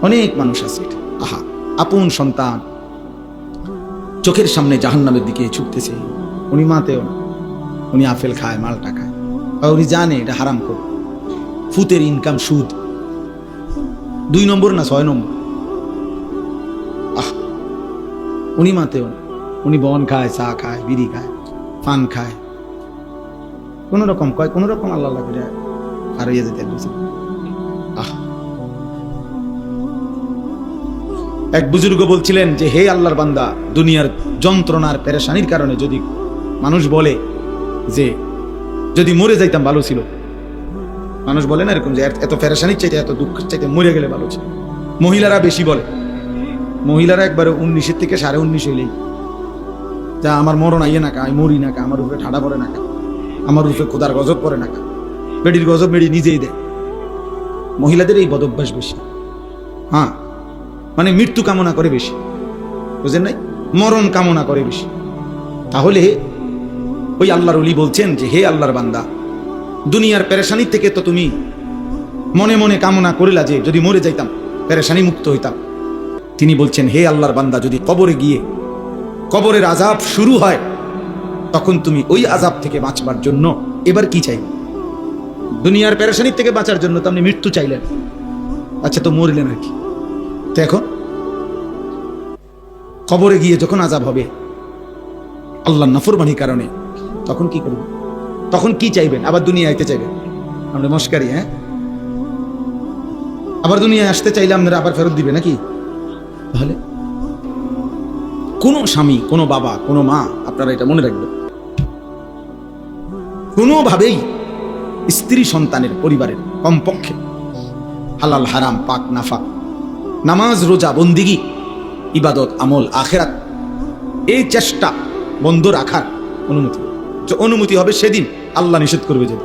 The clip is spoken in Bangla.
অনেক মানুষ আছে, আহা আপন সন্তান চোখের সামনে জাহান্নামের দিকে ছুটতেছে, উনি মাতেও না, উনি আপেল খায়, মালটা খায়, আর উনি জানে এটা হারাম করে, ফুতের ইনকাম সুদ 2 নম্বর না 6 নম্বর, উনি মাতেও না, উনি বন খায়, চা খায়, বিড়ি খায়, পান খায়, কোন রকম কয়, কোন রকম আল্লাহ করে আর ইয়ে যেতে এক বুজুর্গ বলছিলেন যে হে আল্লাহর বান্দা, দুনিয়ার যন্ত্রণার পেরেশানির কারণে যদি মানুষ বলে যে যদি মরে যাইতাম ভালো ছিল, মানুষ বলে না এরকম যে এত পেরেশানির চাইতে, এত দুঃখ চাইতে মরে গেলে ভালো ছিল। মহিলারা বেশি বলে, মহিলারা একবারে 19 থেকে 19.5 হইলেই যা আমার মরণ আইয়ে না কা, আমি মরি না কা, আমার উপরে ঠাডা পড়ে না কা, আমার উপরে খোদার গজব পড়ে না কা, বেডির গজব বেডি নিজেই দেয়। মহিলাদের এই বদ অভ্যাস বেশি, হ্যাঁ, মানে মৃত্যু কামনা করে বেশি, বুঝেন নাই, মরণ কামনা করে বেশি। তাহলে ওই আল্লাহর ওলি বলছেন যে হে আল্লাহর বান্দা, দুনিয়ার পেরেশানি থেকে তো তুমি মনে মনে কামনা করিলা যে যদি মরে যাইতাম, পেরেশানি মুক্ত হইতাম। তিনি বলছেন হে আল্লাহর বান্দা, যদি কবরে গিয়ে কবরের আযাব শুরু হয়, তখন তুমি ওই আযাব থেকে বাঁচবার জন্য এবার কি চাই? দুনিয়ার পেরেশানি থেকে বাঁচার জন্য তো আপনি মৃত্যু চাইলেন, আচ্ছা তো মরলেন আর কি, তো এখন কবরে গিয়ে যখন আযাব হবে আল্লাহর নাফরমানির কারণে, তখন কি করবেন? তখন কি চাইবেন? আবার দুনিয়া আইতে চাইবেন? আমরা মস্কারি, হ্যাঁ, আবার দুনিয়ায় আসতে চাইলে আপনারা আবার ফেরত দিবে নাকি? তাহলে কোন স্বামী, কোন বাবা, কোন মা, আপনারা এটা মনে রাখবেন, কোনোভাবেই স্ত্রী সন্তানের পরিবারের কমপক্ষে হালাল হারাম পাক নাফাক, নামাজ রোজা বন্দিগি ইবাদত আমল আখেরাত, এই চেষ্টা বন্ধ রাখার অনুমতি হবে সেদিন আল্লাহ নিষেধ করবে যদি